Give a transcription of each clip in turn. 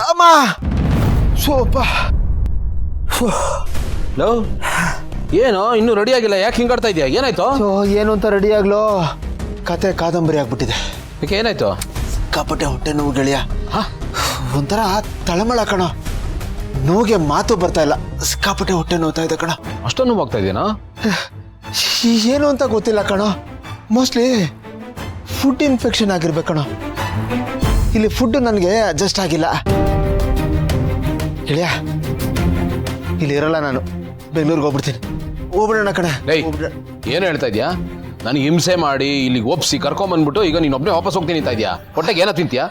ಅಮ್ಮ sofa low ಏನು ಇನ್ನೂ ರೆಡಿ ಆಗಿಲ್ಲ, ಯಾಕೆ ಹಿಂಗಾಡ್ತಾ ಇದೆಯಾ? ಏನಾಯ್ತು? ಏನು ಅಂತ ರೆಡಿ ಆಗ್ಲೋ ಕತೆ ಕಾದಂಬರಿ ಆಗ್ಬಿಟ್ಟಿದೆ. ಯಾಕೆ ಏನಾಯ್ತು? ಸಿಕ್ಕಾಪಟ್ಟೆ ಹೊಟ್ಟೆ ನೋವು ಗೆಳೆಯ. ಒಂಥರ ತಳಮಳ ಕಣ, ನೋವಿಗೆ ಮಾತು ಬರ್ತಾ ಇಲ್ಲ. ಸಿಕ್ಕಾಪಟ್ಟೆ ಹೊಟ್ಟೆ ನೋವ್ತಾ ಇದೆ ಕಣ. ಅಷ್ಟೊಂದು ನೋವಾಗ್ತಾ ಇದೆಯಾ? ಏನು ಅಂತ ಗೊತ್ತಿಲ್ಲ ಕಣ. ಮೋಸ್ಟ್ಲಿ ಫುಡ್ ಇನ್ಫೆಕ್ಷನ್ ಆಗಿರ್ಬೇಕು ಕಣ. ಇಲ್ಲಿ ಫುಡ್ ನನಗೆ ಅಡ್ಜಸ್ಟ್ ಆಗಿಲ್ಲ ಗೆಳೆಯ. ಇಲ್ಲಿ ಇರಲ್ಲ ನಾನು, ಬೆಂಗಳೂರಿಗೆ ಹೋಗ್ಬಿಡ್ತೀನಿ. ಹೋಗ್ಬಿಡೋಣ ಕಣ. ಏನು ಹೇಳ್ತಾ ಇದೆಯಾ? ನಾನು ಹಿಂಸೆ ಮಾಡಿ ಇಲ್ಲಿಗೆ ಒಪ್ಸಿ ಕರ್ಕೊಂಬಂದ್ಬಿಟ್ಟು ಈಗ ನೀನು ಒಬ್ಬನೇ ವಾಪಸ್ ಹೋಗ್ತೀನಿ ಅಂತ ಇದೆಯಾ? ಹೊಟ್ಟೆಗೆ ಏನೋ ತಿಂತೀಯಾ?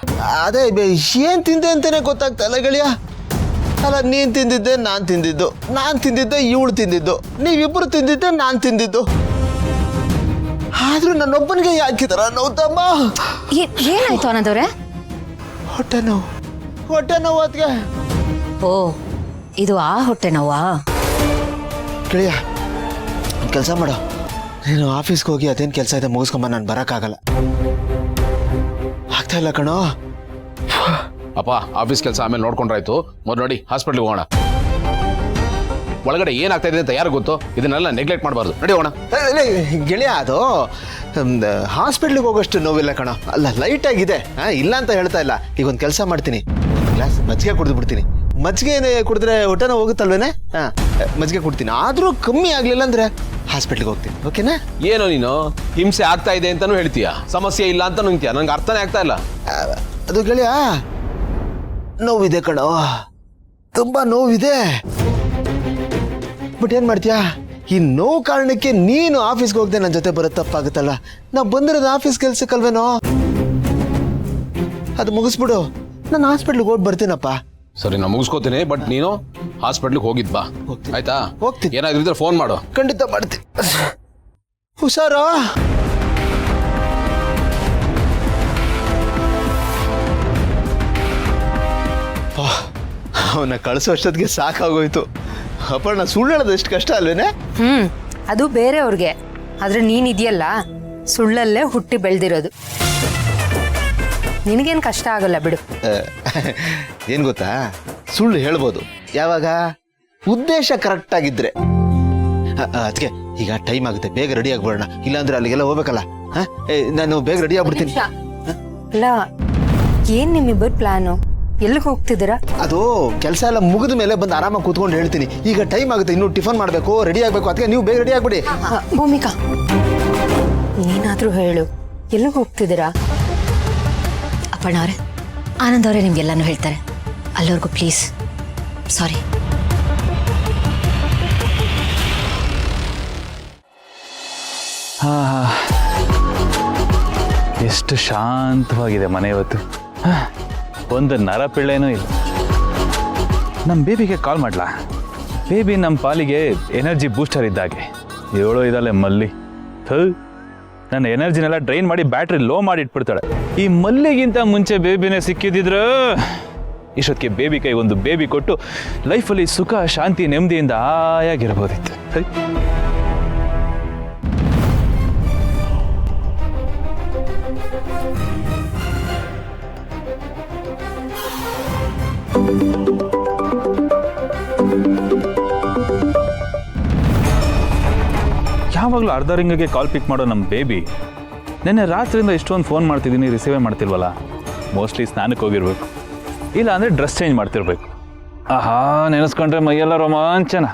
ಅದೇ ಏನ್ ತಿಂದೆ ಅಂತಾನೆ ಗೊತ್ತಾಗ್ತಾ ಇಲ್ಲ ಗೆಳೆಯ. ಅಲ್ಲ, ನೀನ್ ತಿಂದಿದ್ದೆ ನಾನು ತಿಂದಿದ್ದು, ನಾನು ತಿಂದಿದ್ದೆ ಇವಳು ತಿಂದಿದ್ದು, ನೀವಿಬ್ಬರು ತಿಂದಿದ್ದೆ ನಾನು ತಿಂದಿದ್ದು. ಆದ್ರೂ ನನ್ನೊಬ್ಬನಿಗೆ ಯಾಕಿದಾರ ನೋವ್ತಮ್ಮ? ಏನಾಯ್ತು ಆನಂದವ್ರೆ? ಹೊಟ್ಟೆ ನೋವು, ಹೊಟ್ಟೆ ನೋವು ಅದಕ್ಕೆ. ಓ, ಇದು ಆ ಹೊಟ್ಟೆ ನೋವಾ? ಗೆಳೆಯ ಕೆಲಸ ಮಾಡು, ನೀನು ಆಫೀಸ್ಗೆ ಹೋಗಿ ಅದೇನು ಕೆಲಸ ಇದೆ ಮುಗಿಸ್ಕೊಂಬ. ನಾನು ಬರೋಕ್ಕಾಗಲ್ಲ, ಆಗ್ತಾ ಇಲ್ಲ ಕಣೋ. ಅಪ್ಪ ಆಫೀಸ್ ಕೆಲಸ ಆಮೇಲೆ ನೋಡ್ಕೊಂಡ್ರಾಯ್ತು, ಮೊದಲು ನೋಡಿ ಹಾಸ್ಪಿಟ್ಲಿಗೆ ಹೋಗೋಣ. ಒಳಗಡೆ ಏನಾಗ್ತಾ ಇದೆ ಅಂತ ಯಾರು ಗೊತ್ತು? ಇದನ್ನೆಲ್ಲ ನೆಗ್ಲೆಕ್ಟ್ ಮಾಡಬಾರ್ದು. ನಡಿ ಹೋಗೋಣ. ಗೆಳೆಯ ಅದು ಹಾಸ್ಪಿಟ್ಲಿಗೆ ಹೋಗೋಷ್ಟು ನೋವಿಲ್ಲ ಕಣ. ಅಲ್ಲ, ಲೈಟ್ ಆಗಿದೆ, ಇಲ್ಲ ಅಂತ ಹೇಳ್ತಾ ಇಲ್ಲ. ಈಗ ಒಂದು ಕೆಲಸ ಮಾಡ್ತೀನಿ, ಗ್ಲಾಸ್ ಮಜ್ಜಿಗೆ ಕುಡಿದು ಬಿಡ್ತೀನಿ. ಮಜ್ಜಿಗೆ ಕುಡಿದ್ರೆ ಹೊಟ್ಟೆ ನೋವು ಹೋಗುತ್ತಲ್ವೇನೆ? ಮಜ್ಜಿಗೆ ಕುಡ್ತೀನಿ. ಆದರೂ ಕಮ್ಮಿ ಆಗಲಿಲ್ಲ ಅಂದರೆ ಹಾಸ್ಪಿಟ್ಲಿಗೆ ಹೋಗ್ತೀನಿ. ಓಕೆನಾ? ಏನೋ ನೀನು ಹಿಂಸೆ ಆಗ್ತಾ ಇದೆ ಅಂತಾನು ಹೇಳ್ತೀಯ, ಸಮಸ್ಯೆ ಇಲ್ಲ ಅಂತ ನಿಂತೀಯ. ನಂಗೆ ಅರ್ಥನೇ ಆಗ್ತಾ ಇಲ್ಲ. ಅದು ಗೆಳೆಯ ನೋವಿದೆ ಕಣೋ, ತುಂಬ ನೋವಿದೆ. ಬಟ್ ಏನು ಮಾಡ್ತೀಯಾ? ಈ ನೋವು ಕಾರಣಕ್ಕೆ ನೀನು ಆಫೀಸ್ಗೆ ಹೋಗದೆ ನನ್ನ ಜೊತೆ ಬರೋದು ತಪ್ಪಾಗುತ್ತಲ್ಲ. ನಾವು ಬಂದಿರೋದು ಆಫೀಸ್ ಕೆಲ್ಸಕ್ಕಲ್ವೇನೋ. ಅದು ಮುಗಿಸ್ಬಿಡು, ನಾನು ಹಾಸ್ಪಿಟ್ಲಿಗೆ ಹೋಗಿ ಬರ್ತೀನಪ್ಪ. ಸರಿ, ನಾನು ಮುಗಿಸ್ಕೋತೀನಿ. ಬಟ್ ನೀನು ಹಾಸ್ಪಿಟ್ಲಿಗೆ ಹೋಗಿದ್ ಬಾ, ಆಯ್ತಾ? ಹೋಗ್ತೀನಿ. ಏನಾದ್ರೂ ಇದ್ರೆ ಫೋನ್ ಮಾಡು. ಖಂಡಿತ ಮಾಡ್ತೀನಿ. ಹುಷಾರು. ಅವನ್ನ ಕಳಿಸೋ ಅಷ್ಟೊತ್ತಿಗೆ ಸಾಕಾಗೋಯ್ತು. ಅಪರ್ಣ, ಸುಳ್ಳು ಹೇಳೋದು ಎಷ್ಟು ಕಷ್ಟ ಅಲ್ವೇನೆ? ಅದು ಬೇರೆಯವ್ರಿಗೆ, ಆದ್ರೆ ನೀನಿದೆಯಲ್ಲ ಸುಳ್ಳಲ್ಲೇ ಹುಟ್ಟಿ ಬೆಳೆದಿರೋದು. ನಿನಗೇನು ಕಷ್ಟ ಆಗಲ್ಲ ಬಿಡು. ಏನು ಗೊತ್ತಾ, ಸುಳ್ಳು ಹೇಳ್ಬೋದು ಯಾವಾಗ ಉದ್ದೇಶ ಕರೆಕ್ಟ್ ಆಗಿದ್ರೆ. ಅದಕ್ಕೆ ಈಗ ಟೈಮ್ ಆಗುತ್ತೆ, ಬೇಗ ರೆಡಿ ಆಗ್ಬಿಡೋಣ. ಇಲ್ಲಾಂದ್ರೆ ಅಲ್ಲಿಗೆಲ್ಲ ಹೋಗ್ಬೇಕಲ್ಲ. ನಾನು ಬೇಗ ರೆಡಿ ಆಗ್ಬಿಡ್ತೀನಿ. ಅಲ್ಲ, ಏನ್ ನಿಮ್ಮಿಬ್ಬರು ಪ್ಲಾನು? ಎಲ್ಲಿಗೆ ಹೋಗ್ತಿದ್ದೀರಾ? ಅದು ಕೆಲಸ ಎಲ್ಲ ಮುಗಿದ ಮೇಲೆ ಬಂದು ಆರಾಮಾಗಿ ಕೂತ್ಕೊಂಡು ಹೇಳ್ತೀನಿ. ಈಗ ಟೈಮ್ ಆಗುತ್ತೆ, ಇನ್ನು ಟಿಫನ್ ಮಾಡಬೇಕು, ರೆಡಿ ಆಗಬೇಕು. ಅದಕ್ಕೆ ನೀವು ಬೇಗ ರೆಡಿ ಆಗ್ಬಿಡಿ. ಭೂಮಿಕಾ, ನೀನಾದ್ರೂ ಹೇಳು, ಎಲ್ಲಿಗೆ ಹೋಗ್ತಿದ್ದೀರಾ? ಅಪ್ಪಣ್ಣ ಅವರೇ, ಆನಂದ್ ಅವರೇ ನಿಮ್ಗೆಲ್ಲಾನು ಹೇಳ್ತಾರೆ. ಅಲ್ಲವರೆಗೂ ಪ್ಲೀಸ್. ಸಾರಿ. ಎಷ್ಟು ಶಾಂತವಾಗಿದೆ ಮನೆ ಇವತ್ತು. ಒಂದು ನರಪಿಳ್ಳೆನೂ ಇಲ್ಲ. ನಮ್ಮ ಬೇಬಿಗೆ ಕಾಲ್ ಮಾಡ್ಲಾ? ಬೇಬಿ ನಮ್ಮ ಪಾಲಿಗೆ ಎನರ್ಜಿ ಬೂಸ್ಟರ್ ಇದ್ದಾಗೆ. ಏಳೋ ಇದಲ್ಲೇ ಮಲ್ಲಿ. ನನ್ನ ಎನರ್ಜಿನೆಲ್ಲ ಡ್ರೈನ್ ಮಾಡಿ ಬ್ಯಾಟ್ರಿ ಲೋ ಮಾಡಿ ಇಟ್ಬಿಡ್ತಾಳೆ. ಈ ಮಲ್ಲಿಗಿಂತ ಮುಂಚೆ ಬೇಬಿನೇ ಸಿಕ್ಕಿದ್ರೆ ಇಷ್ಟೊತ್ತಿಗೆ ಬೇಬಿ ಕೈ ಒಂದು ಬೇಬಿ ಕೊಟ್ಟು ಲೈಫಲ್ಲಿ ಸುಖ ಶಾಂತಿ ನೆಮ್ಮದಿಯಿಂದ ಹಾಯಾಗಿರ್ಬೋದಿತ್ತು. ಯಾವಾಗಲೂ ಅರ್ಧ ರಿಂಗಿಗೆ ಕಾಲ್ ಪಿಕ್ ಮಾಡೋ ನಮ್ಮ ಬೇಬಿ ನೆನ್ನೆ ರಾತ್ರಿಯಿಂದ ಇಷ್ಟೊಂದು ಫೋನ್ ಮಾಡ್ತಿದ್ದೀನಿ, ರಿಸೀವೇ ಮಾಡ್ತಿಲ್ವಲ್ಲ. ಮೋಸ್ಟ್ಲಿ ಸ್ನಾನಕ್ಕೆ ಹೋಗಿರ್ಬೇಕು, ಇಲ್ಲ ಅಂದರೆ ಡ್ರೆಸ್ ಚೇಂಜ್ ಮಾಡ್ತಿರ್ಬೇಕು. ಆಹಾ, ನೆನೆಸ್ಕೊಂಡ್ರೆ ಮೈಯೆಲ್ಲ ರೋಮಾಂಚನ.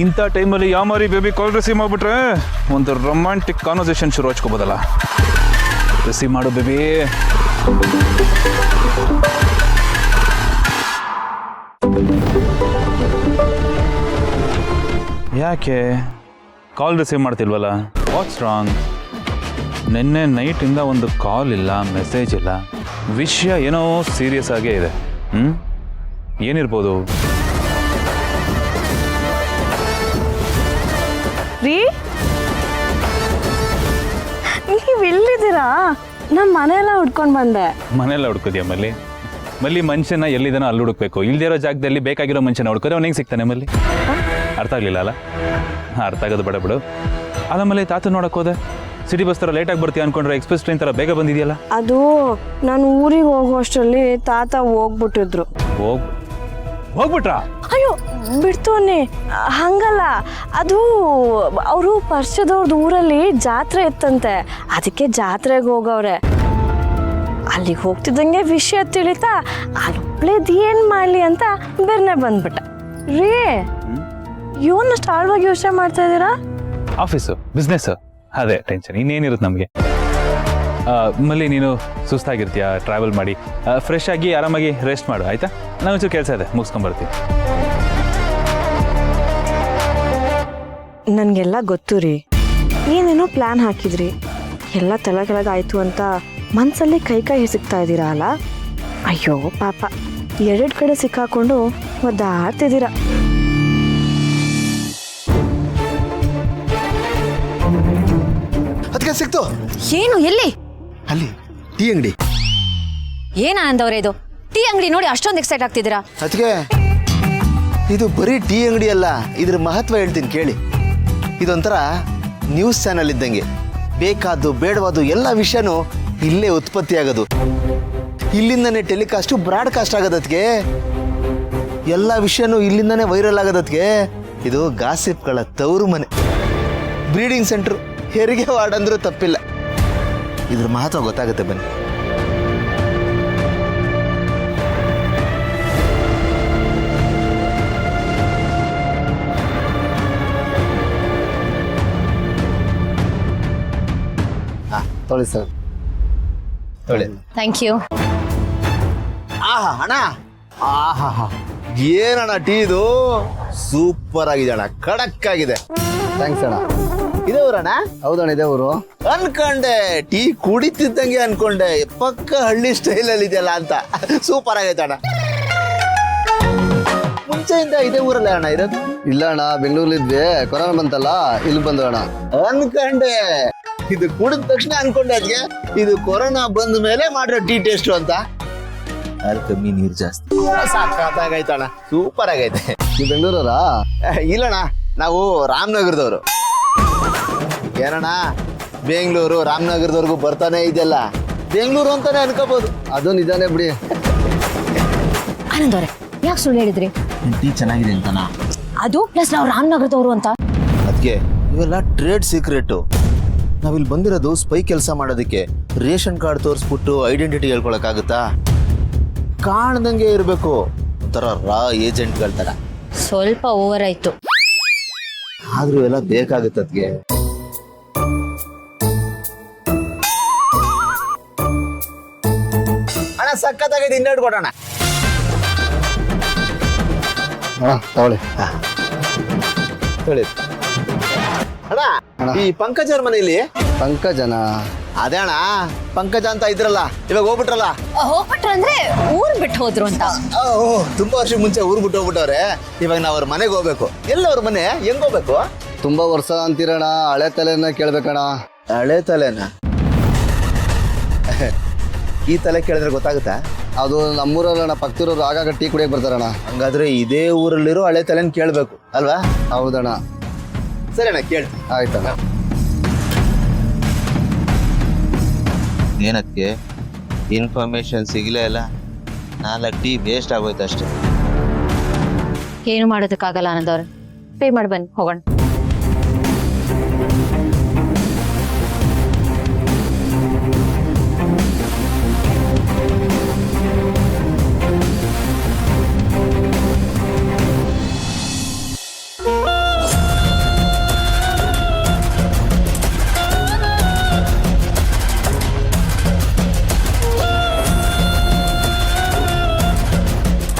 ಇಂಥ ಟೈಮಲ್ಲಿ ಯಾವ ಮಾರಿ ಬೇಬಿ ಕಾಲ್ ರಿಸೀವ್ ಮಾಡಿಬಿಟ್ರೆ ಒಂದು ರೊಮ್ಯಾಂಟಿಕ್ ಕಾನ್ವರ್ಸೇಷನ್ ಶುರು ಹಚ್ಕೋಬೋದಲ್ಲ. ರಿಸೀವ್ ಮಾಡು ಬೇಬಿ. ಯಾಕೆ ಕಾಲ್ ರಿಸೀವ್ ಮಾಡ್ತಿಲ್ವಲ್ಲ? What's wrong? ನಿನ್ನೆ ನೈಟಿಂದ ಒಂದು ಕಾಲ್ ಇಲ್ಲ, ಮೆಸೇಜ್ ಇಲ್ಲ. ವಿಷಯ ಏನೋ ಸೀರಿಯಸ್ ಆಗೇ ಇದೆ. ಏನಿರ್ಬೋದು? ರೀ, ನೀವು ಎಲ್ಲಿದ್ದೀರಾ? ನಮ್ಮ ಮನೆಯೆಲ್ಲ ಹುಡ್ಕೊಂಡು ಬಂದೆ. ಮನೆಯೆಲ್ಲ ಹುಡ್ಕೋದ್ಯಾ ಮಲ್ಲಿ? ಮಲ್ಲಿ ಮನುಷ್ಯನ ಎಲ್ಲಿದ್ದಾನೋ ಅಲ್ಲಿ ಹುಡುಕ್ಬೇಕು. ಇಲ್ದಿರೋ ಜಾಗದಲ್ಲಿ ಬೇಕಾಗಿರೋ ಮನುಷ್ಯನ ಹುಡ್ಕೋದ್ರೆ ಅವ್ನು ಹೆಂಗೆ ಸಿಗ್ತಾನೆ ಮಲ್ಲಿ? ಅರ್ಥ ಆಗಲಿಲ್ಲ ಅಲ್ಲ? ಅರ್ಥ ಆಗೋದು ಬೇಡ ಬಿಡು. ಅಲ್ಲ ಮಲ್ಲಿ, ತಾತ ನೋಡಕ್ಕೆ ಹೋದೆ, ಸಿಟಿ ಬಸ್ ಥರ ಲೇಟಾಗಿ ಬರ್ತೀಯ ಅನ್ಕೊಂಡ್ರೆ ಎಕ್ಸ್ಪ್ರೆಸ್ ಟ್ರೈನ್ ಥರ ಬೇಗ ಬಂದಿದೆಯಲ್ಲ. ಅದು ನಾನು ಊರಿಗೆ ಹೋಗುವಷ್ಟರಲ್ಲಿ ತಾತ ಹೋಗ್ಬಿಟ್ಟಿದ್ರು. ಹೋಗ್ಬಿಟ್ರಾ? ಅಯ್ಯೋ ಬಿಡ್ತೋನೆ, ಹಂಗಲ್ಲ, ಅದು ಅವರು ಪರಿಚಯದವ್ರದ್ದು ಊರಲ್ಲಿ ಜಾತ್ರೆ ಇತ್ತಂತೆ, ಅದಕ್ಕೆ ಜಾತ್ರೆಗೆ ಹೋಗವ್ರೆ. ಅಲ್ಲಿಗೆ ಹೋಗ್ತಿದ್ದಂಗೆ ವಿಷಯ ತಿಳಿತಾ ಅಲ್ಲೊಬ್ಳೇದು ಏನು ಮಾಡಲಿ ಅಂತ ಬೆರ್ನೆ ಬಂದ್ಬಿಟ್ಟ. ರೀ ಇವನ್ನಷ್ಟು ಆಳವಾಗಿ ಯೋಚನೆ ಮಾಡ್ತಾ ಇದ್ದೀರಾ? ಆಫೀಸು, ಬಿಸ್ನೆಸ್ಸು, ಅದೇ ಟೆನ್ಷನ್, ಇನ್ನೇನಿರುತ್ತೆ ನಮಗೆ. ಮಲ್ಲಿ ನೀನು ಸುಸ್ತಾಗಿರ್ತೀಯ, ಟ್ರಾವೆಲ್ ಮಾಡಿ ಫ್ರೆಶ್ ಆಗಿ ಆರಾಮಾಗಿ ರೆಸ್ಟ್ ಮಾಡು ಆಯಿತಾ. ಒಂಚೂರು ಕೆಲಸ ಇದೆ, ಮುಗಿಸ್ಕೊಂಬರ್ತೀನಿ. ನನಗೆಲ್ಲ ಗೊತ್ತು ರೀ, ಏನೇನೋ ಪ್ಲ್ಯಾನ್ ಹಾಕಿದ್ರಿ, ಎಲ್ಲ ತಲೆ ಕೆಳಗಾಯ್ತು ಅಂತ ಮನಸ್ಸಲ್ಲಿ ಕೈ ಸಿಗ್ತಾ ಇದ್ದೀರಾ ಅಲ್ಲ. ಅಯ್ಯೋ ಪಾಪ, ಎರಡು ಕಡೆ ಸಿಕ್ಕಾಕೊಂಡು ಒದ್ದಾಡ್ತಿದ್ದೀರಾ. ಅದಕ್ಕೆ ಸಿಕ್ತು. ಏನು, ಎಲ್ಲಿ? ಅಲ್ಲಿ ಟೀ ಅಂಗಡಿ. ಏನ್ ಆನಂದ್ ಅವರೇ ಇದು? ಟೀ ಅಂಗಡಿ ನೋಡಿ ಅಷ್ಟೊಂದು ಎಕ್ಸೈಟ್ ಆಗ್ತಿದ್ದೀರಾ? ಅದಕ್ಕೆ ಇದು ಬರೀ ಟೀ ಅಂಗಡಿ ಅಲ್ಲ, ಇದ್ರ ಮಹತ್ವ ಹೇಳ್ತೀನಿ ಕೇಳಿ. ಇದೊಂಥರ ನ್ಯೂಸ್ ಚಾನಲ್ ಇದ್ದಂಗೆ. ಬೇಕಾದ್ದು ಬೇಡವಾದ್ದು ಎಲ್ಲ ವಿಷಯನೂ ಇಲ್ಲೇ ಉತ್ಪತ್ತಿ ಆಗೋದು, ಇಲ್ಲಿಂದನೇ ಟೆಲಿಕಾಸ್ಟು ಬ್ರಾಡ್ಕಾಸ್ಟ್ ಆಗೋದಕ್ಕೆ, ಎಲ್ಲ ವಿಷಯನೂ ಇಲ್ಲಿಂದನೇ ವೈರಲ್ ಆಗೋದಕ್ಕೆ. ಇದು ಗಾಸಿಪ್ಗಳ ತವರು ಮನೆ, ಬ್ರೀಡಿಂಗ್ ಸೆಂಟ್ರು, ಹೆರಿಗೆ ವಾರ್ಡ್ ಅಂದ್ರೂ ತಪ್ಪಿಲ್ಲ. ಇದ್ರ ಮಹತ್ವ ಗೊತ್ತಾಗುತ್ತೆ ಬನ್ನಿ. ತೊಳಿ ಸರ್, ತೊಳಿ. Thank you. ಆಹಾ ಅಣ್ಣ, ಆಹಾ ಏನಣ್ಣ ಟೀ ಇದು, ಸೂಪರ್ ಆಗಿದೆ ಅಣ್ಣ, ಖಡಕ್ ಆಗಿದೆ. ಥ್ಯಾಂಕ್ಸ್ ಅಣ್ಣ. ಇದೇ ಊರಣ್ಣ? ಹೌದಣ್ಣ, ಇದೇ ಊರು. ಅನ್ಕೊಂಡೆ ಟೀ ಕುಡಿತಿದ್ದಂಗೆ ಅನ್ಕೊಂಡೆ ಪಕ್ಕ ಹಳ್ಳಿ ಸ್ಟೈಲಲ್ಲಿ ಇದೆಯಲ್ಲ ಅಂತ. ಸೂಪರ್ ಆಗೈತೆ ಅಣ್ಣ. ಮುಂಚೆಯಿಂದ ಇದೇ ಊರಲ್ಲ ಅಣ್ಣ ಇರೋದು? ಇಲ್ಲ ಅಣ್ಣ, ಬೆಂಗಳೂರಲ್ಲಿದ್ವಿ, ಕೊರೋನಾ ಬಂತಲ್ಲ ಇಲ್ಲಿ ಬಂದು ಅಣ್ಣ. ಅನ್ಕೊಂಡೆ ಇದು ಕುಡಿದ ತಕ್ಷಣ ಅನ್ಕೊಂಡೆ ಅದಕ್ಕೆ ಇದು ಕೊರೋನಾ ಬಂದ ಮೇಲೆ ಮಾಡಿರೋ ಟೀ ಟೇಸ್ಟ್ ಅಂತ. ಅಲ್ಲಿ ಕಮ್ಮಿ ನೀರು ಜಾಸ್ತಿ. ಸಾಕಾಗೈತಣ್ಣ, ಸೂಪರ್ ಆಗೈತೆ. ನೀವು ಬೆಂಗಳೂರವರಾ? ಇಲ್ಲಣ್ಣ, ನಾವು ರಾಮನಗರದವರು. ಏನಣ್ಣ ಬೆಂಗಳೂರು ರಾಮನಗರದವ್ರಿಗೂ ಬರ್ತಾನೆ ಇದೆಯಲ್ಲ, ಬೆಂಗಳೂರು ಅಂತಾನೆ ಅನ್ಕೋಬಹುದು. ಅದು ನಿಜಾನೇ ಬಿಡಿ. ಆನಂದ್ ಅವರೇ ಯಾಕೆ ಸುಳ್ಳು ಹೇಳಿದ್ರಿ? ಟೀ ಚೆನ್ನಾಗಿದೆ ಅಂತನಾ? ಅದು ಪ್ಲಸ್ ನಾವು ರಾಮನಗರದವರು ಅಂತ. ಅದಕ್ಕೆ ಇವೆಲ್ಲ ಟ್ರೇಡ್ ಸೀಕ್ರೆಟ್. ನಾವಿಲ್ಲಿ ಬಂದಿರೋದು ಸ್ಪೈ ಕೆಲಸ ಮಾಡೋದಕ್ಕೆ. ರೇಷನ್ ಕಾರ್ಡ್ ತೋರಿಸ್ಬಿಟ್ಟು ಐಡೆಂಟಿಟಿ ಹೇಳ್ಕೊಳಕ್ಕಾಗುತ್ತಾ? ಕಾಣ್ದಂಗೆ ಇರಬೇಕು, ಒಂಥರ ರಾ ಏಜೆಂಟ್ಗಳ ತರ. ಸ್ವಲ್ಪ ಓವರ್ ಆಯ್ತು. ಆದ್ರೂ ಎಲ್ಲ ಬೇಕಾಗುತ್ತೆ ಅದಕ್ಕೆ. ಅಣ್ಣ ಸಕ್ಕತ್ತಾಗೈತೆ, ಇನ್ನೆರಡು ಕೊಡೋಣ. ತಗೊಳ್ಳಿ. ಹೇಳಿ ಅಣ್ಣ, ಈ ಪಂಕಜರ ಮನೆಯಲ್ಲಿ. ಪಂಕಜನ? ಅದೇ ಅಣ್ಣ, ಪಂಕಜ ಅಂತ ಇದ್ರಲ್ಲ, ಇವಾಗ ಹೋಗ್ಬಿಟ್ರಲ್ಲ. ಹೋಗ್ಬಿಟ್ರು ಅಂದ್ರೆ ಊರ್ ಬಿಟ್ಟು ಹೋದ್ರು ಅಂತ. ತುಂಬಾ ವರ್ಷ ಮುಂಚೆ ಊರ್ ಬಿಟ್ಟು ಹೋಗ್ಬಿಟ್ಟವ್ರೆ. ಇವಾಗ ನಾವ್ ಅವ್ರ ಮನೆಗೆ ಹೋಗ್ಬೇಕು. ಎಲ್ಲ ಅವ್ರ ಮನೆ, ಹೆಂಗ್ ಹೋಗ್ಬೇಕು? ತುಂಬಾ ವರ್ಷ ಅಂತೀರಣ, ಹಳೆ ತಲೆನ ಕೇಳ್ಬೇಕಣ್ಣ. ಹಳೆ ತಲೆನ? ಈ ತಲೆ ಕೇಳಿದ್ರೆ ಗೊತ್ತಾಗುತ್ತಾ? ಅದು ನಮ್ಮೂರಲ್ಲಣ್ಣ, ಪಕ್ಕದೂರವ್ರು ಆಗಾಗ ಟೀ ಕುಡಿಯಕ್ಕೆ ಬರ್ತಾರಣ್ಣ. ಹಂಗಾದ್ರೆ ಇದೇ ಊರಲ್ಲಿರೋ ಹಳೆ ತಲೆನ ಕೇಳ್ಬೇಕು ಅಲ್ವಾ? ಹೌದಣ್ಣ. ಸರಿ ಅಣ್ಣ, ಕೇಳ್ತೀನಿ. ಆಯ್ತಣ್ಣ. ಏನಕ್ಕೆ ಇನ್ಫಾರ್ಮೇಶನ್ ಸಿಗಲೇ ಇಲ್ಲ? 4 ಟೀ ವೇಸ್ಟ್ ಆಗೋಯ್ತು ಅಷ್ಟೇ. ಏನು ಮಾಡೋದಕ್ಕಾಗಲ್ಲ ಆನಂದ್ ಅವ್ರೆ, ಪೇ ಮಾಡಿ ಬನ್ನಿ, ಹೋಗೋಣ.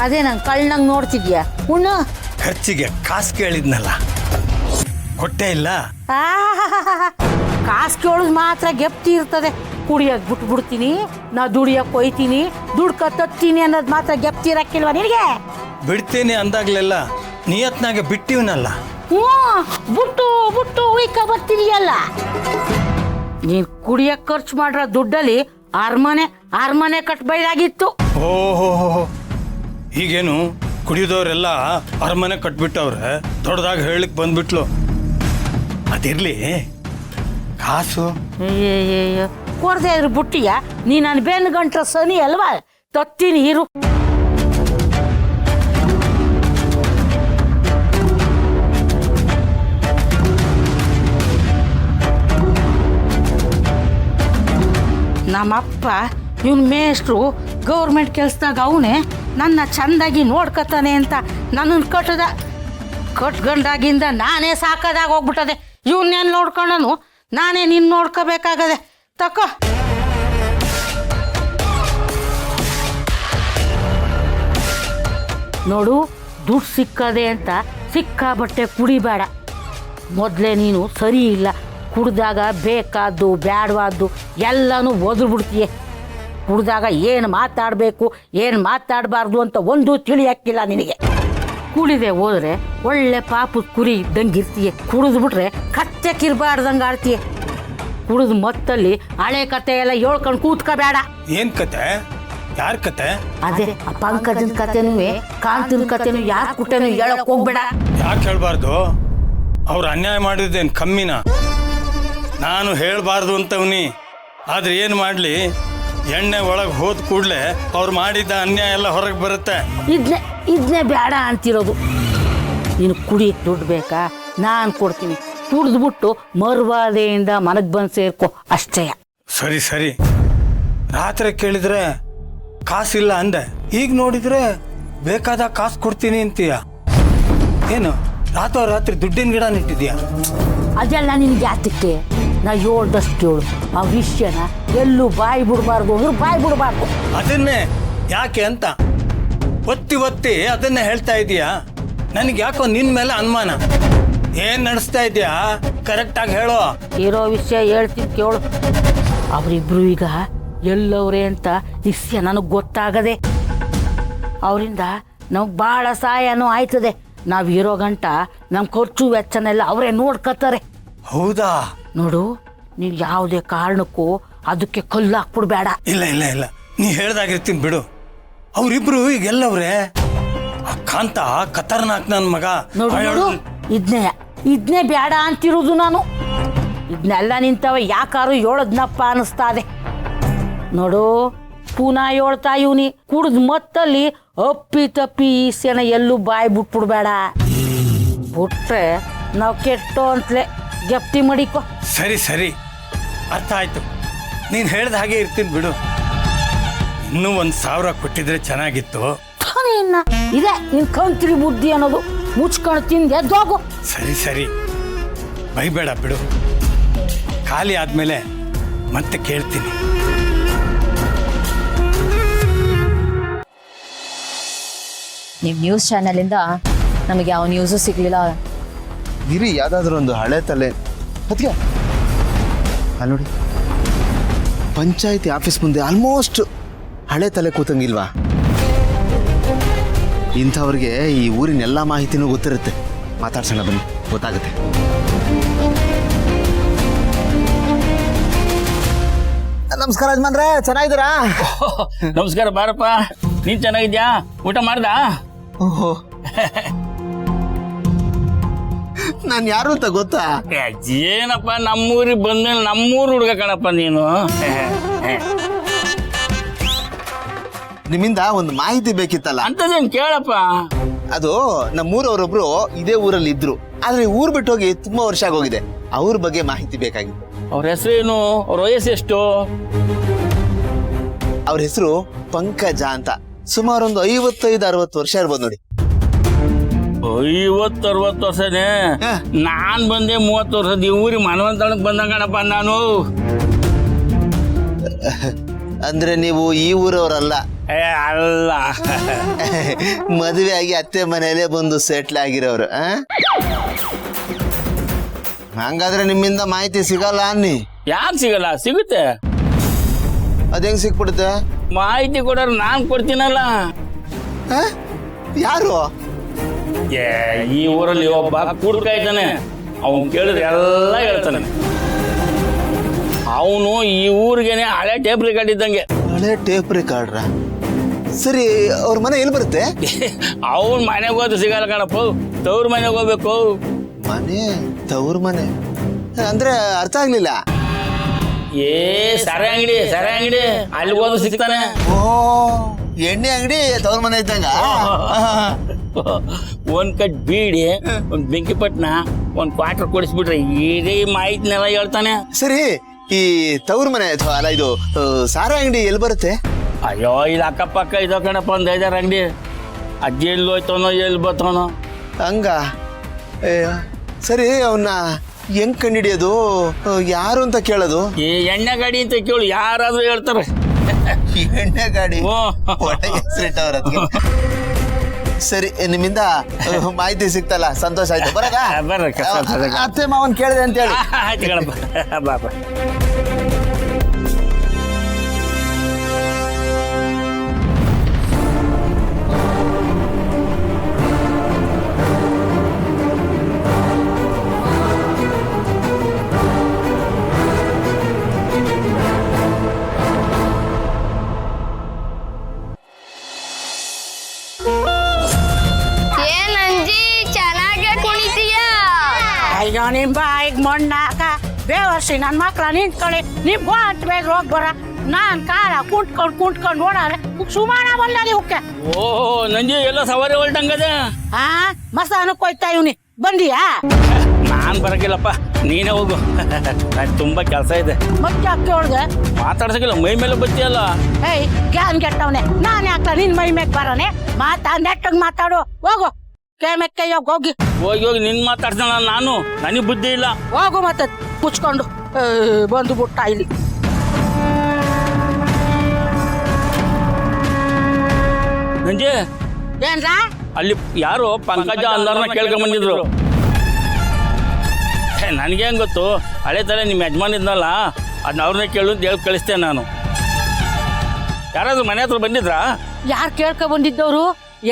ಅದೇ ನಂಗೆ ಕಳ್ಳನಂಗೆ ನೋಡ್ತಿದ್ಯಾ? ಉಣ್ಣು. ಖರ್ಚಿಗೆ ಕಾಸು ಕೇಳಿದ್ನಲ್ಲ, ಕೊಟ್ಟೇ ಇಲ್ಲ. ಕಾಸು ಕೇಳೋದು ಮಾತ್ರ ಗೆಪ್ತಿ ಇರ್ತದೆ. ಕುಡಿಯೋದು ಬಿಟ್ಬಿಡ್ತೀನಿ, ನಾ ದುಡಿಯೋಕೆ ಹೋಯ್ತೀನಿ, ದುಡ್ಡು ಕತ್ತೀನಿ ಅನ್ನೋದು ಮಾತ್ರ ಗೆಪ್ತಿ ಇರಕ್ಕಿಲ್ವ ನಿನಗೆ? ಬಿಡ್ತೀನಿ ಅಂದಾಗ್ಲೆಲ್ಲ ನಿಯತ್ನಾಗೆ ಬಿಟ್ಟಿವನಲ್ಲ. ಹ್ಞೂ, ಬಿಟ್ಟು ಬಿಟ್ಟು ಉಯ್ಕ ಬರ್ತಿದೀಯಲ್ಲ. ನೀನು ಕುಡಿಯೋಕೆ ಖರ್ಚು ಮಾಡಿರೋ ದುಡ್ಡಲ್ಲಿ ಅರಮನೆ ಕಟ್ಬೈದಾಗಿತ್ತು. ಓಹೋ, ಈಗೇನು ಕುಡಿಯೋದವರೆಲ್ಲ ಅರಮನೆ ಕಟ್ಬಿಟ್ಟವ್ರೆ, ದೊಡ್ಡದಾಗಿ ಹೇಳಿಕ್ ಬಂದ್ಬಿಟ್ಲು. ಅದಿರ್ಲಿ, ಕಾಸು ಕೊರದೆ ಇದ್ರು ಬುಟ್ಟಿಯ ನೀ ನನ್ನ ಬೆನ್ನು ಗಂಟ್ರ ಸನಿ ಅಲ್ವಾ ತತ್ತೀನಿ ಇರು. ನಮ್ಮಪ್ಪ ಇವನ್ ಮೇಷ್ಟ್ರು ಗೌರ್ಮೆಂಟ್ ಕೆಲ್ಸದಾಗ ಅವನೇ ನನ್ನ ಚಂದಾಗಿ ನೋಡ್ಕತಾನೆ ಅಂತ ನನ್ನನ್ನು ಕಟ್ಗಂಡಾಗಿಂದ ನಾನೇ ಸಾಕದಾಗ ಹೋಗ್ಬಿಟ್ಟದೆ. ಇವನ್ನೇನು ನೋಡ್ಕೊಂಡನು ನಾನೇ ನಿನ್ನ ನೋಡ್ಕೋಬೇಕಾಗದೆ. ತಕೋ ನೋಡು, ದುಡ್ಡು ಸಿಕ್ಕದೆ ಅಂತ ಸಿಕ್ಕಾಬಟ್ಟೆ ಕುಡಿಬೇಡ. ಮೊದಲೇ ನೀನು ಸರಿ ಇಲ್ಲ. ಕುಡ್ದಾಗ ಬೇಕಾದ್ದು ಬ್ಯಾಡವಾದ್ದು ಎಲ್ಲನೂ ಒದ್ರುಬಿಡ್ತೀಯ. ಕುಡ್ದಾಗ ಏನು ಮಾತಾಡಬೇಕು ಏನು ಮಾತಾಡಬಾರ್ದು ಅಂತ ಒಂದು ತಿಳಿಯಕ್ಕಿಲ್ಲ ನಿನಗೆ. ಕುಡಿದೆ ಹೋದ್ರೆ ಒಳ್ಳೆ ಪಾಪದ ಕುರಿ ಇದ್ದಂಗೆ ಇರ್ತೀಯ. ಕುಡಿದು ಬಿಟ್ರೆ ಕತ್ತೆ ಕಿರ್ಬಾರ್ದಂಗೆ ಆಡ್ತೀಯ. ಕುಡಿದು ಮತ್ತಲ್ಲಿ ಹಳೆ ಕತೆ ಎಲ್ಲ ಹೇಳ್ಕೊಂಡು ಕೂತ್ಕೋಬೇಡ. ಏನ್ ಕತೆ? ಯಾರ ಕತೆ? ಅದೇ ಆ ಪಂಕಜನ ಕತೆನೂ ಕಾಂತನ ಕತೆನೂ ಯಾರ ಕುಟೆನೂ ಹೇಳಕ್ ಹೋಗ್ಬೇಡ. ಯಾಕೆ ಹೇಳ್ಬಾರ್ದು? ಅವ್ರು ಅನ್ಯಾಯ ಮಾಡಿದ್ದೇನು ಕಮ್ಮಿನ? ನಾನು ಹೇಳ್ಬಾರ್ದು ಅಂತವ್ನಿ. ಆದ್ರೆ ಏನು ಮಾಡಲಿ, ಎಣ್ಣೆ ಒಳಗೆ ಹೋದ ಕೂಡಲೇ ಅವ್ರು ಮಾಡಿದ್ದ ಅನ್ಯಾಯ ಎಲ್ಲ ಹೊರಗೆ ಬರುತ್ತೆ. ಇದನ್ನೇ ಬೇಡ ಅಂತಿರೋದು. ನೀನು ಕುಡಿಯಕ್ಕೆ ದುಡ್ಡು ಬೇಕಾ? ನಾನು ಕೊಡ್ತೀನಿ. ಕುಡಿದ್ಬಿಟ್ಟು ಮರ್ವಾದೆಯಿಂದ ಮನಗೆ ಬಂದು ಸೇರ್ಕೊ ಅಷ್ಟೇ. ಸರಿ ಸರಿ. ರಾತ್ರಿ ಕೇಳಿದ್ರೆ ಕಾಸಿಲ್ಲ ಅಂದೆ, ಈಗ ನೋಡಿದ್ರೆ ಬೇಕಾದ ಕಾಸು ಕೊಡ್ತೀನಿ ಅಂತೀಯ. ಏನು ರಾತ್ರಿ ದುಡ್ಡಿನ ಗಿಡ ನೆಟ್ಟಿದ್ಯಾ? ಅದೆಲ್ಲ ನಿನ್ಗೆ ಯಾತಕ್ಕೆ? ನಾ ಹೇಳ್ದಷ್ಟು ಹೇಳು. ಆ ವಿಷಯನ ಎಲ್ಲೂ ಬಾಯಿ ಬಿಡಬಾರ್ದು ಅಂದ್ರೆ ಬಾಯಿ ಬಿಡಬಾರ್ದು. ಅದನ್ನೇ ಯಾಕೆ ಅಂತ ಒತ್ತಿ ಅದನ್ನೇ ಹೇಳ್ತಾ ಇದೀಯಾ? ನನಗೆ ಯಾಕೋ ನಿನ್ ಮೇಲೆ ಅನುಮಾನ. ಏನ್ ನಡೆಸ್ತಾ ಇದೀಯಾ? ಕರೆಕ್ಟಾಗಿ ಹೇಳೋ. ಇರೋ ವಿಷಯ ಹೇಳ್ತೀನಿ ಕೇಳು. ಅವರಿಬ್ರು ಈಗ ಎಲ್ಲವ್ರೆ ಅಂತ ನಿಶ್ಚಯ ನನಗೆ ಗೊತ್ತಾಗದೆ. ಅವರಿಂದ ನಮ್ಗೆ ಭಾಳ ಸಹಾಯನೂ ಆಯ್ತದೆ. ನಾವು ಇರೋ ಗಂಟ ನಮ್ಮ ಖರ್ಚು ವೆಚ್ಚನೆಲ್ಲ ಅವರೇ ನೋಡ್ಕೊತಾರೆ. ಹೌದಾ? ನೋಡು, ನೀವು ಯಾವುದೇ ಕಾರಣಕ್ಕೂ ಅದಕ್ಕೆ ಕಲ್ಲು ಹಾಕ್ಬಿಡ್ಬೇಡ. ಇಲ್ಲ ಇಲ್ಲ ಇಲ್ಲ, ನೀ ಹೇಳ್ದಾಗಿರ್ತೀನಿ ಬಿಡು. ಅವರಿಬ್ರು ಈಗ ಎಲ್ಲವ್ರೆ? ಆ ಕಾಂತ ಖತರ್ನಾಕ್ ನನ್ನ ಮಗ. ನೋಡು, ಇದನ್ನೇ ಬೇಡ ಅಂತಿರೋದು ನಾನು. ಇದನ್ನೆಲ್ಲ ನಿಂತವ ಯಾಕಾರು ಹೇಳದ್ನಪ್ಪ ಅನಿಸ್ತಾದೆ. ನೋಡು, ಪುನಃ ಹೇಳ್ತಾ ಇವನಿ ಕುಡ್ದು ಮತ್ತಲ್ಲಿ ಅಪ್ಪಿ ತಪ್ಪಿ ಈಸೆನ ಎಲ್ಲೂ ಬಾಯಿ ಬಿಟ್ಬಿಡ್ಬೇಡ. ಬಿಟ್ರೆ ನಾವು ಕೆಟ್ಟೋ ಅಂತಲೇ ಜಪ್ತಿ ಮಾಡಿಕೊ. ಸರಿ ಸರಿ, ಅರ್ಥ ಆಯ್ತು. ನೀನು ಹೇಳ್ದ ಹಾಗೆ ಇರ್ತೀನಿ ಬಿಡು. ಇನ್ನೂ 1,000 ಕೊಟ್ಟಿದ್ರೆ ಚೆನ್ನಾಗಿತ್ತು. ಇದೆ ನಿನ್ ಕಂತ್ರಿ ಬುದ್ಧಿ ಅನ್ನೋದು. ಮುಚ್ಕೊಂಡು ತಿಂದು ಎದ್ದೋಗು. ಸರಿ ಸರಿ, ಬೈಬೇಡ ಬಿಡು. ಖಾಲಿ ಆದ್ಮೇಲೆ ಮತ್ತೆ ಕೇಳ್ತೀನಿ. ನೀವು ನ್ಯೂಸ್ ಚಾನಲಿಂದ ನಮಗೆ ಯಾವ ನ್ಯೂಸು ಸಿಗ್ಲಿಲ್ಲ. ಗಿರಿ ಯಾವ್ದಾದ್ರು ಒಂದು ಹಳೆ ತಲೆ ಅದಕ್ಕೆ ಅಲ್ಲಿ ನೋಡಿ, ಪಂಚಾಯತಿ ಆಫೀಸ್ ಮುಂದೆ ಆಲ್ಮೋಸ್ಟ್ ಹಳೆ ತಲೆ ಕೂತಂಗಿಲ್ವಾ? ಇಂಥವ್ರಿಗೆ ಈ ಊರಿನ ಎಲ್ಲ ಮಾಹಿತಿನೂ ಗೊತ್ತಿರುತ್ತೆ. ಮಾತಾಡ್ಸೋಣ ಬನ್ನಿ, ಗೊತ್ತಾಗುತ್ತೆ. ನಮಸ್ಕಾರ ಯಜಮಾನ್ರೆ, ಚೆನ್ನಾಗಿದ್ದೀರಾ? ನಮಸ್ಕಾರ, ಬಾರಪ್ಪ. ನೀನ್ ಚೆನ್ನಾಗಿದ್ಯಾ? ಊಟ ಮಾಡ್ದ? ಓಹೋ, ನಾನು ಯಾರು ಅಂತ ಗೊತ್ತಾ? ಏನಪ್ಪ, ನಮ್ಮೂರಿಗೆ ಬಂದ ನಮ್ಮೂರು ಹುಡುಗ ಕಣಪ್ಪ ನೀನು. ನಿಮ್ಮಿಂದ ಒಂದು ಮಾಹಿತಿ ಬೇಕಿತ್ತಲ್ಲ. ಅಂತದೇನು ಕೇಳಪ್ಪ. ಅದು ನಮ್ಮೂರವರೊಬ್ರು ಇದೇ ಊರಲ್ಲಿ ಇದ್ರು, ಆದ್ರೆ ಊರ್ ಬಿಟ್ಟು ಹೋಗಿ ತುಂಬಾ ವರ್ಷ ಆಗೋಗಿದೆ. ಅವ್ರ ಬಗ್ಗೆ ಮಾಹಿತಿ ಬೇಕಾಗಿತ್ತು. ಅವ್ರ ಹೆಸರೇನು? ಅವ್ರ ವಯಸ್ಸು ಎಷ್ಟು? ಅವ್ರ ಹೆಸರು ಪಂಕಜ ಅಂತ. ಸುಮಾರು ಒಂದು 55-60 ವರ್ಷ ಇರ್ಬೋದು ನೋಡಿ. 50-60 ವರ್ಷನೇ? ನಾನ್ ಬಂದೆ 30 ವರ್ಷದ. ಈ ಊರಿಗೆ ಮನವಂತಳಕ್ ಬಂದಂಗಣಪ್ಪ ನಾನು. ಅಂದ್ರೆ ನೀವು ಈ ಊರವರಲ್ಲ? ಅಲ್ಲ, ಮದುವೆ ಆಗಿ ಅತ್ತೆ ಮನೆಯಲ್ಲೇ ಬಂದು ಸೆಟ್ಲ್ ಆಗಿರೋರು. ಹಂಗಾದ್ರೆ ನಿಮ್ಮಿಂದ ಮಾಹಿತಿ ಸಿಗಲ್ಲ ಅನ್ನಿ. ಯಾಕೆ ಸಿಗಲ್ಲ? ಸಿಗುತ್ತೆ. ಅದೇಂಗ್ ಸಿಕ್ಬಿಡುತ್ತೆ? ಮಾಹಿತಿ ಕೊಡೋರು ನಾನ್ ಕೊಡ್ತೀನಲ್ಲ. ಯಾರು? ಈ ಊರಲ್ಲಿ ಒಬ್ಬ ಕುಡ್ಕ ಇದ್ದಾನೆ. ಅವನು ಕೇಳಿದ್ರೆ ಎಲ್ಲ ಹೇಳ್ತಾನೆ. ಅವನು ಈ ಊರಿಗೇನೆ ಹಳೆ ಟೇಪ್ ರೆಕಾರ್ಡ್ ಇದ್ದಂಗೆ. ಹಳೆ ಟೇಪ್ ರೆಕಾರ್ಡ್ರ? ಸರಿ, ಅವ್ರ ಮನೆ ಎಲ್ಲಿ ಬರುತ್ತೆ? ಅವನ್ ಮನೆಗೆ ಹೋದ್ರೆ ಸಿಗಲ್ಲ ಕಣಪ್ಪ, ತವ್ರ ಮನೆಗೆ ಹೋಗ್ಬೇಕು. ಮನೆ? ತವ್ರ ಮನೆ? ಅಂದ್ರೆ ಅರ್ಥ ಆಗ್ಲಿಲ್ಲ. ಏ ಸರೆ ಅಂಗಡಿ ಅಲ್ಲಿ ಹೋದ್ರು ಸಿಗ್ತಾನೆ. ಓ ಎಣ್ಣೆ ಅಂಗಡಿ ತವ್ರ ಮನೆ ಇದ್ದಂಗ. ಒಂದ್ ಕಟ್ ಬೀಡಿ, ಒಂದ್ ಬೆಂಕಿಪಟ್ನ, ಒಂದ್ ಕ್ವಾರ್ಟರ್ ಕೊಡಿಸ್ಬಿಟ್ರೆ ಇಡೀ ಮಾಹಿತಿನೆಲ್ಲ ಹೇಳ್ತಾನೆ. ಸರಿ, ಈ ತವ್ರ ಮನೆ ಅಲ್ಲ ಇದು ಸಾರಾ ಅಂಗಡಿ ಎಲ್ಲಿ ಬರುತ್ತೆ? ಅಯ್ಯೋ ಇದು ಅಕ್ಕಪಕ್ಕ ಇದೋ ಕಣಪ್ಪ, ಒಂದ್ 5-6 ಅಂಗಡಿ. ಅಜ್ಜಿ ಎಲ್ಲಿ ಹೋಯ್ತಾನೋ ಎಲ್ಲಿ ಬರ್ತಾನೋ. ಹಂಗ ಸರಿ, ಅವನ್ನ ಹೆಂಗ್ ಕಂಡಿಡಿಯೋದು, ಯಾರು ಅಂತ ಕೇಳೋದು? ಈ ಎಣ್ಣೆ ಗಾಡಿ ಅಂತ ಕೇಳು, ಯಾರಾದ್ರೂ ಹೇಳ್ತಾರೆ. ಎಣ್ಣೆ ಗಾಡಿ ಓ. ಒಳ್ಳೆ ಹೆಸರಿಟ್ಟವ್ರ ಅದಕ್ಕೆ. ಸರಿ, ನಿಮ್ಮಿಂದ ಮಾಹಿತಿ ಸಿಕ್ತಲ್ಲ, ಸಂತೋಷ ಆಯ್ತು. ಬರೋದಾ? ಅತ್ತೆ ಮಾವನ್ ಕೇಳಿದೆ ಅಂತ ಹೇಳಿ. ಆಯ್ತು ಕಣಪ್ಪ, ಬಾ ಬಾ. ಏನಂಜಿ ಚೆನ್ನಾಗೆ ಕುಣಿತೀಯ? ಅಯ್ಯೋ ನಿಮ್ ಬಾಯಿಗೆ ಮಣ್ಣಾಕ ಬೇವರ್ಸಿ ನನ್ನ ಮಕ್ಳ ನಿಂತ್ಕೊಳ್ಳಿ, ನಿಮ್ ಬಾಟ್ ಬೇಗ ಹೋಗ್ ಬರ. ನಾನ್ ಕಾಲ ಕುಂಟ್ಕೊಂಡು ಓಡಾದ್ರೆ ಸುಮಾನ ಬಂದದಿ ಹುಕ್ಕೆ. ಓಹೋ ನಂಜಿ ಎಲ್ಲ ಸವಾರಿ ಹೊಲ್ಟಂಗದ. ಮಸಾನಕ್ಕೆ ಹೋಯ್ತಾ ಇವ್ನಿ, ಬಂದಿಯಾ? ನಾನ್ ಬರಕಿಲ್ಲಪ್ಪ, ನೀನೇ ಹೋಗು. ನನ್ ತುಂಬಾ ಕೆಲಸ ಇದೆ. ಮತ್ತೆ ಅಕ್ಕೆ ಒಳಗೆ ಮಾತಾಡ್ಸಕಿಲ್ಲ, ಮೈ ಮೇಲೆ ಬತ್ತಿಯಲ್ಲ. ಏಯ್ ಗ್ಯಾನ್ ಗೆಟ್ಟವನೆ, ನಾನ್ ಯಾಕ ನಿನ್ ಮೈ ಮೇಗ್ ಬರನೆ? ನೆಟ್ಟಗ್ ಮಾತಾಡು, ಹೋಗು. ಕೇಮೆಕ್ಕೆ ಹೋಗಿ ಹೋಗಿ ನಿನ್ ಮಾತಾಡ್ತಾನ ನಾನು, ನನಗ್ ಬುದ್ಧಿ ಇಲ್ಲ. ಹೋಗು ಮತ್ತೆ ಮುಚ್ಕೊಂಡು ಬಂದು ಬಿಟ್ಟ ಇಲ್ಲಿ. ನಂಜಿ ಏನ್ರ ಅಲ್ಲಿ ಯಾರು ಪಂಕಜ ಅಂದಾರನ್ನ ಕೇಳ್ಕೊಂಡ್ ಬಂದಿದ್ರು. ನನಗೇನ್ ಗೊತ್ತು, ಹಳೆ ತಲೆ ನಿಮ್ಮ ಯಜಮಾನ್ ಇದ್ನಲ್ಲ, ಅದನ್ನ ಅವ್ರನ್ನೇ ಕೇಳು ಅಂತ ಹೇಳಿ ಕಳಿಸ್ತೇನೆ ನಾನು. ಯಾರಾದ್ರೂ ಮನೆ ಹತ್ರ ಬಂದಿದ್ರಾ? ಯಾರು ಕೇಳ್ಕೊ ಬಂದಿದ್ದವ್ರು?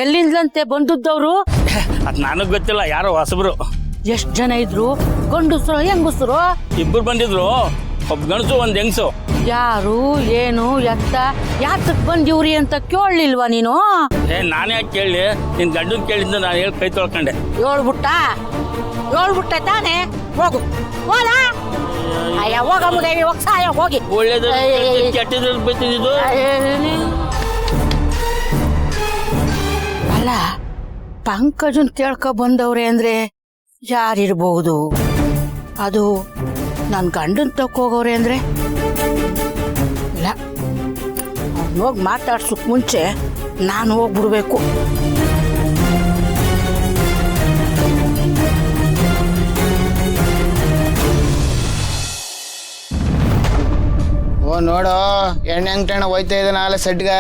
ಎಲ್ಲಿಂದಂತೆ ಬಂದದ್ದವ್ರು? ಅದ್ ನನಗ್ ಗೊತ್ತಿಲ್ಲ, ಯಾರೋ ಹೊಸಬ್ರು. ಎಷ್ಟ್ ಜನ ಇದ್ರು? ಗಂಡಸ್ರು ಹೆಂಗಸ್ರು? ಇಬ್ರು ಬಂದಿದ್ರು, ಒಬ್ಬ ಗಣಸು ಒಂದ್ ಹೆಂಗಸು. ಯಾರು ಏನು ಎತ್ತ ಯಾತಕ್ ಬಂದಿವ್ರಿ ಅಂತ ಕೇಳಲಿಲ್ವಾ ನೀನು? ನಾನೇ ಯಾಕೆ ಕೇಳಿ, ನಿನ್ ಗಂಡನ್ ಕೇಳಿದ್ದ ನಾನು ಹೇಳಿ ಕೈ ತೊಳ್ಕೊಂಡೆ. ಹೇಳ್ಬಿಟ್ಟೆ ತಾನೆ. ಹೋಗು ಹೋದ. ಅಯ್ಯ ಹೋಗ ಮುದೇವಿ, ಹೋಗ್ ಸಾಯ ಹೋಗಿ. ಒಳ್ಳೇದು ಕೆಟ್ಟದ್ರಲ್ಲಿ ಬೈತಿದ್ದು. ಅಲ್ಲ, ಪಂಕಜನ್ ಕೇಳ್ಕೊ ಬಂದವ್ರೆ ಅಂದ್ರೆ ಯಾರಿರ್ಬಹುದು? ಅದು ನನ್ ಗಂಡನ್ ತಕ್ಕೋಗವ್ರೆ ಅಂದ್ರೆ ಇಲ್ಲ, ಹೋಗಿ ಮಾತಾಡ್ಸಕ್ ಮುಂಚೆ ನಾನು ಹೋಗ್ಬಿಡ್ಬೇಕು. ಓ ನೋಡೋ, ಎಣ್ಣೆ ಅಂಗಟಣ ಹೋಯ್ತಾ ಇದ್ದಾನ ಆಲೆ ಸೆಟ್ಗ.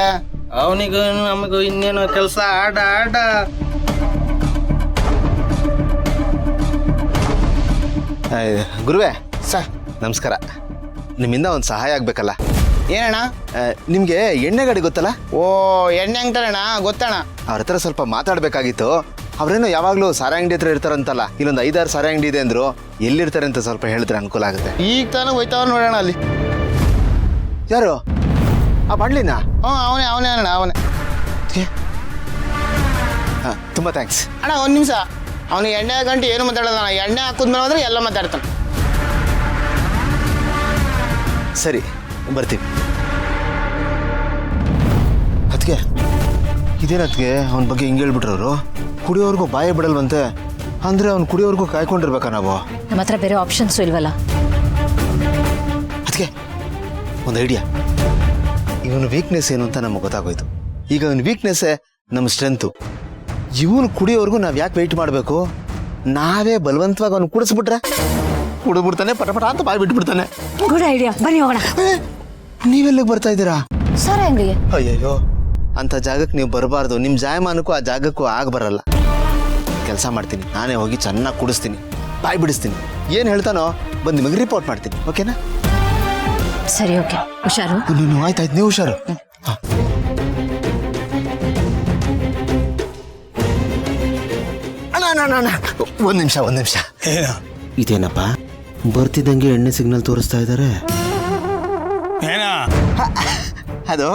ಅವನಿಗೂ ನಮಗೂ ಇನ್ನೇನು ಕೆಲಸ? ಆಡ ಗುರುವೇ ಸರ್ ನಮಸ್ಕಾರ. ನಿಮ್ಮಿಂದ ಒಂದು ಸಹಾಯ ಆಗ್ಬೇಕಲ್ಲ. ಏನಣ್ಣ? ನಿಮ್ಗೆ ಎಣ್ಣೆ ಗಾಡಿ ಗೊತ್ತಲ್ಲ? ಓ ಎಣ್ಣೆ ಅಂಗಟಣ ಗೊತ್ತಣ್ಣ. ಅವ್ರ ಹತ್ರ ಸ್ವಲ್ಪ ಮಾತಾಡ್ಬೇಕಾಗಿತ್ತು. ಅವ್ರೇನೋ ಯಾವಾಗ್ಲೂ ಸಾರಾ ಅಂಗಡಿ ಹತ್ರ ಇರ್ತಾರಂತಲ್ಲ, ಇಲ್ಲೊಂದು 5-6 ಸಾರಾ ಅಂಗಡಿ ಇದೆ ಅಂದ್ರು. ಎಲ್ಲಿರ್ತಾರೆ ಅಂತ ಸ್ವಲ್ಪ ಹೇಳಿದ್ರೆ ಅನುಕೂಲ ಆಗುತ್ತೆ. ಈಗ ತಾನು ಹೋಯ್ತಾವ ನೋಡೋಣ ಅಲ್ಲಿ. ಯಾರು? ಆ ಬಾಣ್ಲಿನ? ಅವನೇ ಅಣ್ಣ, ಅವನೇ. ಹಾಂ, ತುಂಬ ಥ್ಯಾಂಕ್ಸ್ ಅಣ್ಣ. ಒಂದು ನಿಮಿಷ, ಅವನು ಎಣ್ಣೆ ಗಂಟೆ ಏನು ಮಾತಾಡೋಣ, ಎಣ್ಣೆ ಹಾಕಿದ್ಮೇಲೆ ಹೋದ್ರೆ ಎಲ್ಲ ಮಾತಾಡ್ತಾನೆ. ಸರಿ, ಬರ್ತೀವಿ. ಅದಕ್ಕೆ ಇದೇನತ್ಗೆ ಅವನ ಬಗ್ಗೆ ಹಿಂಗೆ ಹೇಳ್ಬಿಟ್ರವರು? ಕುಡಿಯೋರ್ಗೂ ಬಾಯೇ ಬಿಡಲ್ವಂತೆ. ಅಂದರೆ ಅವ್ನು ಕುಡಿಯೋರ್ಗೂ ಕಾಯ್ಕೊಂಡಿರ್ಬೇಕಾ ನಾವು? ನಮ್ಮ ಹತ್ರ ಬೇರೆ ಆಪ್ಷನ್ಸು ಇಲ್ವಲ್ಲ. ಅದಕ್ಕೆ ಒಂದು ಐಡಿಯಾ. ಇವನು ವೀಕ್ನೆಸ್ ಏನು ಅಂತ ನಮಗೆ ಗೊತ್ತಾಗೋಯ್ತು. ಈಗ ಇವನ ವೀಕ್ನೆಸ್ಸೇ ನಮ್ಮ ಸ್ಟ್ರೆಂತು. ಇವನು ಕುಡಿಯೋರ್ಗೂ ನಾವು ಯಾಕೆ ವೆಯ್ಟ್ ಮಾಡಬೇಕು? ನಾವೇ ಬಲವಂತವಾಗಿ ಅವ್ನು ಕುಡಿಸ್ಬಿಟ್ರೆ ಕುಡಿದ್ಬಿಡ್ತಾನೆ, ಪಟ ಅಂತ ಬಾಯ್ ಬಿಟ್ಬಿಡ್ತಾನೆ. ಗುಡ್ ಐಡಿಯಾ, ಬನ್ನಿ ಹೋಗೋಣ. ನೀವೆಲ್ಲಿಗೆ ಬರ್ತಾ ಇದ್ದೀರಾ? ಸರಿ ಅಂಗಡಿಗೆ. ಅಯ್ಯಯ್ಯೋ, ಅಂಥ ಜಾಗಕ್ಕೆ ನೀವು ಬರಬಾರ್ದು. ನಿಮ್ಮ ಜಾಯಮಾನಕ್ಕೂ ಆ ಜಾಗಕ್ಕೂ ಆಗ ಬರಲ್ಲ. ಕೆಲಸ ಮಾಡ್ತೀನಿ, ನಾನೇ ಹೋಗಿ ಚೆನ್ನಾಗಿ ಕುಡಿಸ್ತೀನಿ, ಬಾಯ್ ಬಿಡಿಸ್ತೀನಿ. ಏನು ಹೇಳ್ತಾನೋ ಬಂದು ನಿಮಗೆ ರಿಪೋರ್ಟ್ ಮಾಡ್ತೀನಿ. ಓಕೆನಾ? ಸರಿ, ಓಕೆ. ಹುಷಾರು. ನೀನು ಆಯ್ತಾಯ್ತು, ನೀವು ಹುಷಾರು. ಅಣ್ಣ ಒಂದು ನಿಮಿಷ. ಇದೇನಪ್ಪ, ಬರ್ತಿದ್ದಂಗೆ ಎಣ್ಣೆ ಸಿಗ್ನಲ್ ತೋರಿಸ್ತಾ ಇದ್ದಾರೆ. ಏನಾ? ಅದು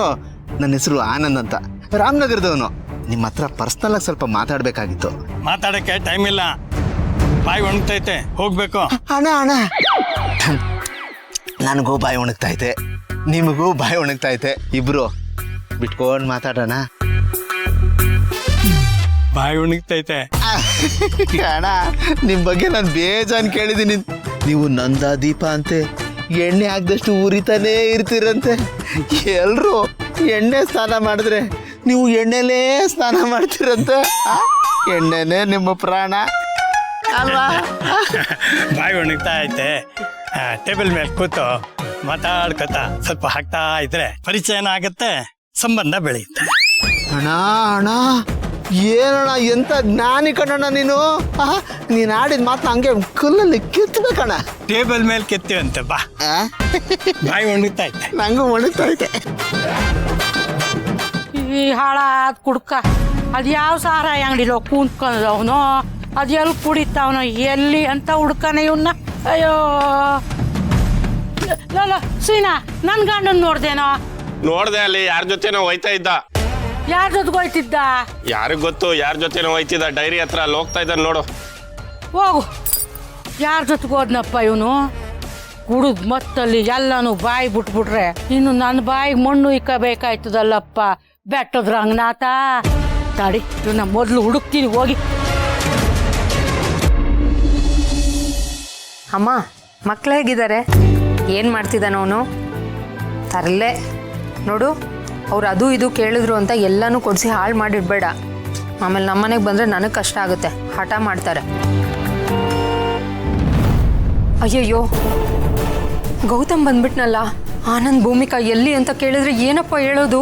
ನನ್ನ ಹೆಸರು ಆನಂದ್ ಅಂತ, ರಾಮನಗರದವನು. ನಿಮ್ಮ ಹತ್ರ ಪರ್ಸ್ನಲ್ ಆಗಿ ಸ್ವಲ್ಪ ಮಾತಾಡಬೇಕಾಗಿತ್ತು. ಮಾತಾಡಕ್ಕೆ ಟೈಮ್ ಇಲ್ಲ. ಬಾಯಿ ಒಣಗ್ತೈತೆ ಹೋಗ್ಬೇಕು. ಅಣ್ಣ ಅಣ್ಣ ನನಗೂ ಬಾಯಿ ಒಣಗ್ತೈತೆ, ನಿಮಗೂ ಬಾಯಿ ಒಣಗ್ತೈತೆ, ಇಬ್ರು ಬಿಟ್ಕೊಂಡು ಮಾತಾಡೋಣ. ಬಾಯಿ ಒಣಗ್ತೈತೆ. ಅಣ್ಣ ನಿಮ್ ಬಗ್ಗೆ ನಾನು ಬೇಜಾನ್ ಕೇಳಿದ್ದೀನಿ. ನೀವು ನಂದ ದೀಪ ಅಂತೆ ಎಣ್ಣೆ ಹಾಕ್ದಷ್ಟು ಉರಿತಾನೇ ಇರ್ತೀರಂತೆ. ಎಲ್ರು ಎಣ್ಣೆ ಸ್ನಾನ ಮಾಡಿದ್ರೆ ನೀವು ಎಣ್ಣೆಲೇ ಸ್ನಾನ ಮಾಡ್ತೀರಂತೆ. ಎಣ್ಣೆನೇ ನಿಮ್ಮ ಪ್ರಾಣ ಅಲ್ವಾ? ಬಾಯಿ ಒಣಗ್ತಾ ಐತೆ. ಟೇಬಲ್ ಮೇಲೆ ಕೂತು ಮಾತಾಡ್ಕೊತ ಸ್ವಲ್ಪ ಹಾಕ್ತಾ ಇದ್ರೆ ಪರಿಚಯನ ಆಗತ್ತೆ, ಸಂಬಂಧ ಬೆಳೆಯುತ್ತೆ. ಅಣ್ಣ ಅಣ್ಣ ಏನಣ್ಣ ಎಂತ ಜ್ಞಾನಿ ಕಣಣ್ಣ ನೀನು. ನೀನು ಆಡಿದ ಮಾತನ್ನ ಹಂಗೆ ಕಲ್ಲಲ್ಲಿ ಕಿತ್ಬೇಕಣ್ಣ. ಟೇಬಲ್ ಮೇಲೆ ಕೆತ್ತೀವಂತೆ ಬಾ. ಬಾಯಿ ಒಣಗ್ತಾ ಐತೆ. ನಂಗೂ ಒಣಗ್ತಾ ಐತೆ. ಈ ಹಾಳಾದ ಕುಡ್ಕ ಅದು ಯಾವ ಸಾರ ಅಂಗಡಿಲೋ ಕೂತ್ಕೊಂಡ್ ಅವನು ಅದು ಎಲ್ಲಿ ಕುಡಿತಾವನೋ ಎಲ್ಲಿ ಅಂತ ಹುಡ್ಕನ ಇವನ್ನ. ಅಯ್ಯೋ ಲೋ ಸೀನಾ, ನನ್ನ ಗಂಡನ್ ನೋಡ್ದೇನೋ? ನೋಡ್ದೆ, ಅಲ್ಲಿ ಯಾರ ಜೊತೆನೋ ಹೋಯ್ತಾ ಇದ್ದ. ಯಾರ ಜೊತೆಗೆ ಹೋಯ್ತಿದ್ದ? ಯಾರಿಗ್ ಗೊತ್ತು ಯಾರ ಜೊತೆನೋ ಹೋಯ್ತಿದ್ದ. ಡೈರಿ ಹತ್ರ ಅಲ್ಲಿ ಹೋಗ್ತಾ ಇದ್ದಾನೆ ನೋಡು. ಹೋಗು, ಯಾರ ಜೊತೆಗೆ ಹೋದ್ನಪ್ಪ ಇವನು? ಕುಡಿದ್ ಮತ್ತಲ್ಲಿ ಎಲ್ಲಾನು ಬಾಯಿ ಬಿಟ್ಬಿಟ್ರೆ ಇನ್ನು ನನ್ನ ಬಾಯಿಗೆ ಮಣ್ಣು ಇಕ್ಕಬೇಕಾಯ್ತದಲ್ಲಪ್ಪ. ಬೆಟ್ಟದ ರಂಗನಾಥ ತಾಡಿ, ಇವನ್ನ ಮೊದಲು ಹುಡುಕ್ತೀನಿ ಹೋಗಿ. ಅಮ್ಮ, ಮಕ್ಳು ಹೇಗಿದ್ದಾರೆ? ಏನು ಮಾಡ್ತಿದ್ದಾನವನು? ತರಲೆ ನೋಡು, ಅವ್ರು ಅದು ಇದು ಕೇಳಿದ್ರು ಅಂತ ಎಲ್ಲನೂ ಕೊಡಿಸಿ ಹಾಳು ಮಾಡಿಡ್ಬೇಡ. ಆಮೇಲೆ ನಮ್ಮನೆಗೆ ಬಂದರೆ ನನಗೆ ಕಷ್ಟ ಆಗುತ್ತೆ, ಹಠ ಮಾಡ್ತಾರೆ. ಅಯ್ಯಯ್ಯೋ, ಗೌತಮ್ ಬಂದ್ಬಿಟ್ನಲ್ಲ. ಆನಂದ್ ಭೂಮಿಕಾ ಎಲ್ಲಿ ಅಂತ ಕೇಳಿದ್ರೆ ಏನಪ್ಪ ಹೇಳೋದು?